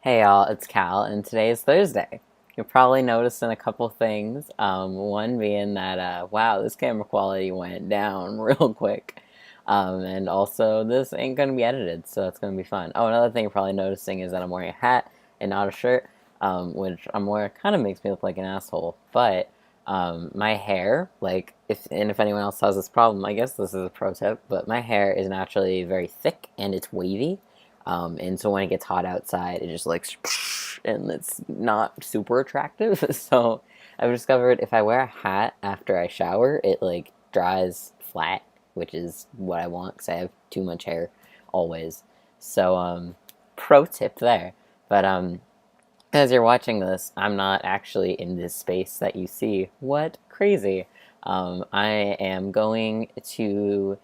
Hey y'all, it's Cal, and today is Thursday. You're probably noticing a couple things. One being that, wow, this camera quality went down real quick. And also, this ain't gonna be edited, so it's gonna be fun. Oh, another thing you're probably noticing is that I'm wearing a hat and not a shirt, which I'm wearing kind of makes me look like an asshole. But my hair, if anyone else has this problem, I guess this is a pro tip, but my hair is naturally very thick and it's wavy. And so when it gets hot outside, it just like, and it's not super attractive. So I've discovered if I wear a hat after I shower, it like dries flat, which is what I want because I have too much hair always. So, pro tip there. But as you're watching this, I'm not actually in this space that you see. What crazy! I am going to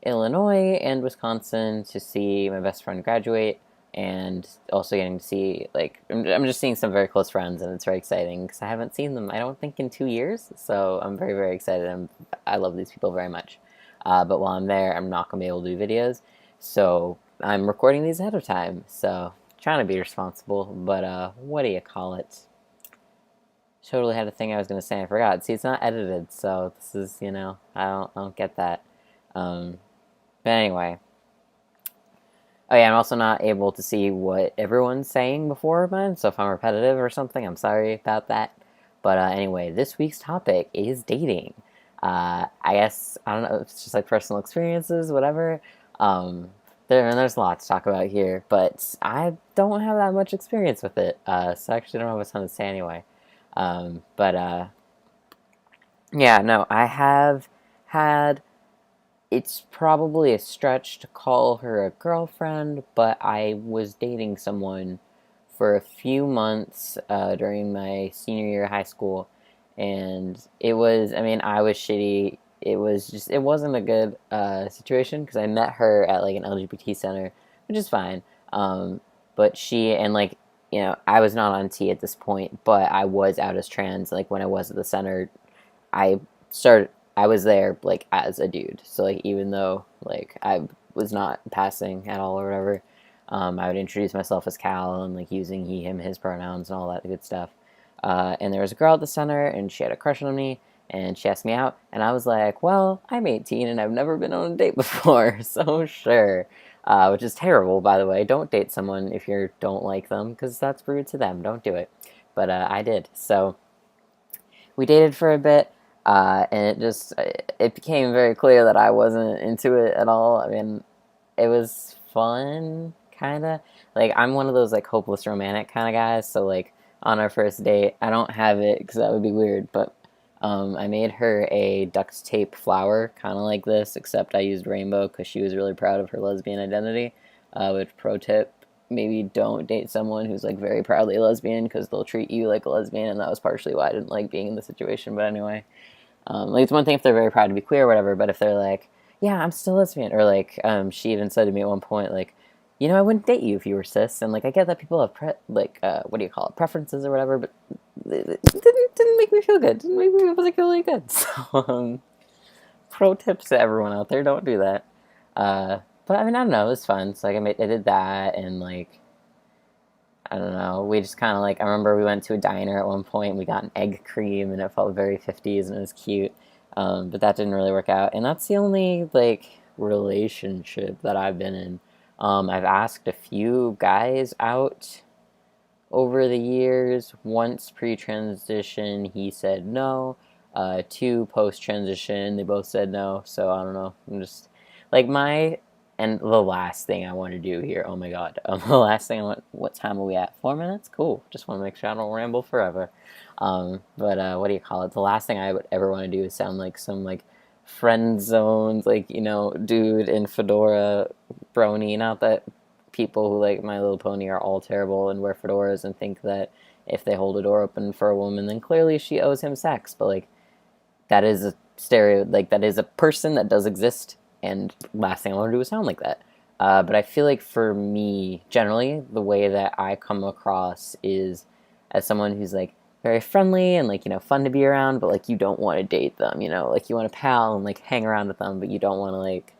Illinois and Wisconsin to see my best friend graduate, and also getting to see I'm just seeing some very close friends, and it's very exciting because I haven't seen them I don't think in 2 years. So I'm very very excited. I love these people very much. But while I'm there, I'm not gonna be able to do videos, so I'm recording these ahead of time. So trying to be responsible, but what do you call it? Totally had a thing I was gonna say. I forgot. See, it's not edited, so this is I don't get that. Um, but anyway, oh yeah, I'm also not able to see what everyone's saying before mine, so if I'm repetitive or something, I'm sorry about that. But anyway, this week's topic is dating. I guess, I don't know, it's just like personal experiences, whatever. Um, there's a lot to talk about here, but I don't have that much experience with it, so I actually don't have a ton to say anyway. But yeah, no, I have had it's probably a stretch to call her a girlfriend, but I was dating someone for a few months during my senior year of high school, and I mean, I was shitty. It wasn't a good situation because I met her at like an LGBT center, which is fine. Um, but I was not on T at this point, but I was out as trans. Like when I was at the center, I started I was there like as a dude. So like even though like I was not passing at all or whatever, I would introduce myself as Cal and like using he, him, his pronouns and all that good stuff. And there was a girl at the center and she had a crush on me and she asked me out and I was like, well, I'm 18 and I've never been on a date before, so sure. Which is terrible, by the way. Don't date someone if you don't like them because that's rude to them. Don't do it. But I did. So we dated for a bit, and it became very clear that I wasn't into it at all. I mean, it was fun, kind of. Like I'm one of those like hopeless romantic kind of guys. So like on our first date, I don't have it because that would be weird. But I made her a duct tape flower, kind of like this, except I used rainbow because she was really proud of her lesbian identity. Which pro tip, maybe don't date someone who's like very proudly lesbian because they'll treat you like a lesbian, and that was partially why I didn't like being in the situation. But anyway, like it's one thing if they're very proud to be queer or whatever, but if they're like, yeah, I'm still lesbian, or like, she even said to me at one point, like, I wouldn't date you if you were cis, and like I get that people have what do you call it, preferences or whatever, but it didn't make me feel good. It didn't make me feel particularly good. So, pro tips to everyone out there: don't do that. But I mean, I don't know, it was fun. So like I did that, and like I don't know. We just kind of like, I remember we went to a diner at one point. We got an egg cream and it felt very 50s and it was cute. But that didn't really work out. And that's the only like relationship that I've been in. I've asked a few guys out over the years. Once pre transition, he said no. Two post transition, they both said no. So I don't know. I'm just like and the last thing I want to do here, oh my god, the last thing I want, what time are we at? 4 minutes? Cool. Just want to make sure I don't ramble forever. But what do you call it? The last thing I would ever want to do is sound like some like friend zones, like, dude in fedora brony. Not that people who like My Little Pony are all terrible and wear fedoras and think that if they hold a door open for a woman, then clearly she owes him sex. But like, that is a like that is a person that does exist, and last thing I want to do is sound like that. But I feel like for me, generally, the way that I come across is as someone who's like very friendly and like fun to be around, but like you don't want to date them, like you want to pal and like hang around with them, but you don't want to like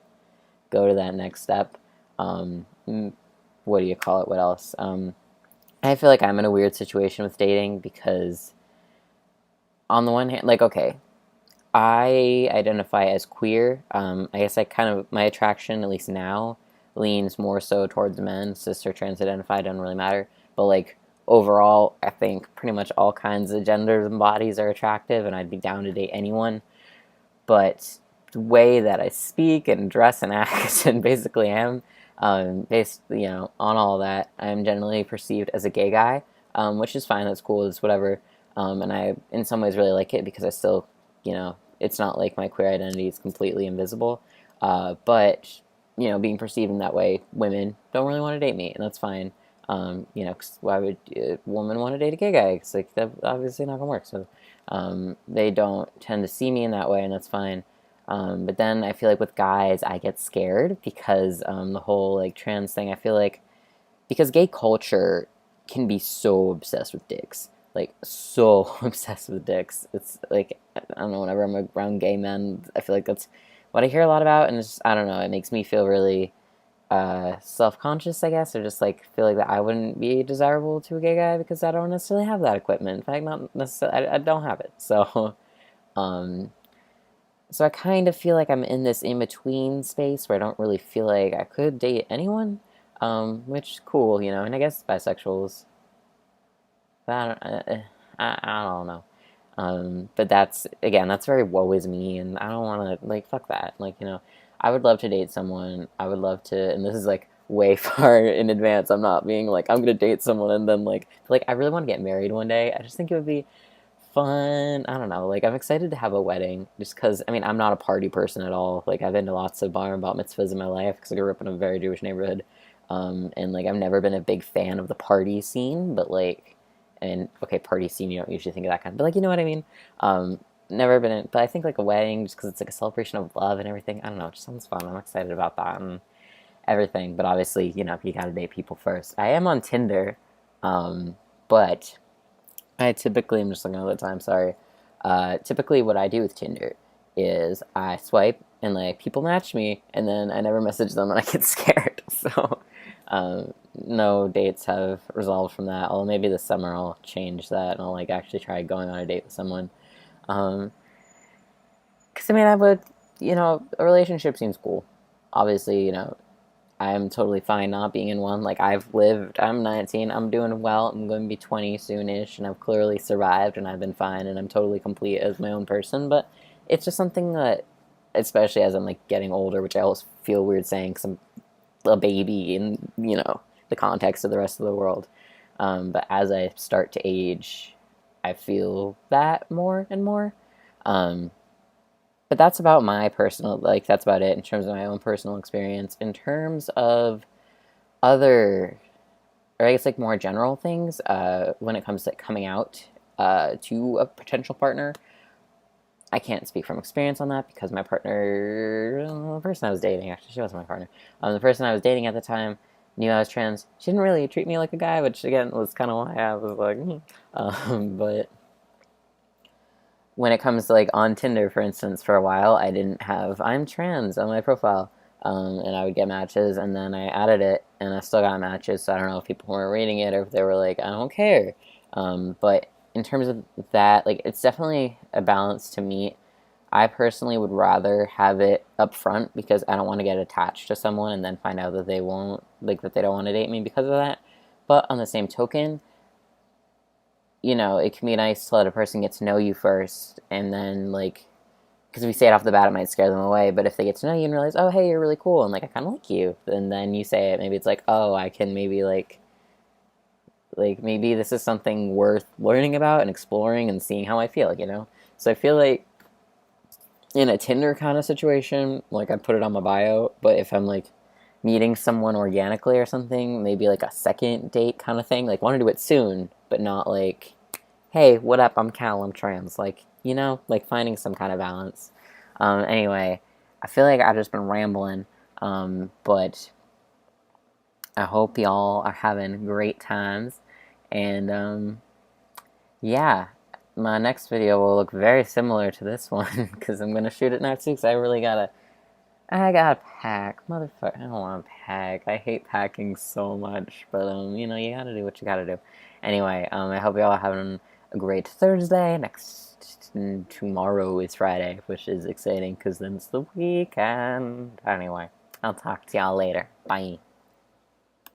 go to that next step. What do you call it? What else? I feel like I'm in a weird situation with dating because, on the one hand, like, okay, I identify as queer. I guess I kind of, my attraction, at least now, leans more so towards men. Cis or trans identified doesn't really matter. But, like, overall, I think pretty much all kinds of genders and bodies are attractive, and I'd be down to date anyone. But the way that I speak and dress and act and basically am, based, on all that, I'm generally perceived as a gay guy, which is fine. That's cool. It's whatever. And I, in some ways, really like it because I still, it's not like my queer identity is completely invisible. But being perceived in that way, women don't really want to date me, and that's fine. 'Cause why would a woman want to date a gay guy? It's like that's obviously not gonna work. So they don't tend to see me in that way, and that's fine. But then I feel like with guys, I get scared because the whole like trans thing. I feel like because gay culture can be so obsessed with dicks, like so obsessed with dicks. It's like I don't know. Whenever I'm around gay men, I feel like that's what I hear a lot about, and it's just, I don't know. It makes me feel really self-conscious, I guess, or just like feel like that I wouldn't be desirable to a gay guy because I don't necessarily have that equipment. In fact, not necessarily, I don't have it. So, um, so I kind of feel like I'm in this in-between space where I don't really feel like I could date anyone, which is cool, and I guess bisexuals, but I don't know. But that's again, that's very woe is me, and I don't want to like fuck that. Like I would love to date someone. I would love to, and this is like way far in advance. I'm not being like I'm gonna date someone and then like I really want to get married one day. I just think it would be fun. I don't know. Like I'm excited to have a wedding, just because. I mean, I'm not a party person at all. Like I've been to lots of bar and bat mitzvahs in my life because I grew up in a very Jewish neighborhood, and like I've never been a big fan of the party scene, but like and okay, party scene, you don't usually think of that kind, but like you know what I mean. Um, Never been, but I think like a wedding, just because it's like a celebration of love and everything. I don't know, it just sounds fun. I'm excited about that and everything. But obviously, you gotta date people first. I am on Tinder, but I typically, I'm just looking at the time. Sorry. Typically, what I do with Tinder is I swipe and like people match me, and then I never message them, and I get scared. So, no dates have resolved from that. Although maybe this summer I'll change that and I'll like actually try going on a date with someone. Um, because I mean, I would, a relationship seems cool. Obviously, I'm totally fine not being in one. Like I've lived, I'm 19, I'm doing well. I'm going to be 20 soonish, and I've clearly survived, and I've been fine, and I'm totally complete as my own person. But it's just something that, especially as I'm like getting older, which I always feel weird saying, because I'm a baby in the context of the rest of the world. But as I start to age, I feel that more and more. Um, but that's about my personal, like that's about it in terms of my own personal experience. In terms of other, or I guess like more general things, when it comes to coming out to a potential partner, I can't speak from experience on that because my partner, the person I was dating, actually, she wasn't my partner. The person I was dating at the time knew I was trans. She didn't really treat me like a guy, which again was kind of why I was like, but when it comes to like on Tinder, for instance, for a while, I didn't have I'm trans on my profile. And I would get matches, and then I added it, and I still got matches. So I don't know if people weren't reading it or if they were like, I don't care. But in terms of that, like it's definitely a balance to meet. I personally would rather have it up front because I don't want to get attached to someone and then find out that they won't, like that they don't want to date me because of that. But on the same token, it can be nice to let a person get to know you first, and then like, because if you say it off the bat, it might scare them away. But if they get to know you and realize, oh, hey, you're really cool, and like I kind of like you, and then you say it, maybe it's like, oh, I can maybe like maybe this is something worth learning about and exploring and seeing how I feel. So I feel like in a Tinder kind of situation, like I put it on my bio, but if I'm like meeting someone organically or something, maybe like a second date kind of thing, like want to do it soon, but not like, hey, what up? I'm Cal, I'm trans. Like, like finding some kind of balance. Anyway, I feel like I've just been rambling, but I hope y'all are having great times. And yeah, my next video will look very similar to this one because I'm gonna shoot it now too. Because I really gotta I gotta pack. Motherfucker, I don't wanna pack. I hate packing so much, but, you gotta do what you gotta do. Anyway, I hope y'all are having a great Thursday. Tomorrow is Friday, which is exciting, because then it's the weekend. Anyway, I'll talk to y'all later. Bye.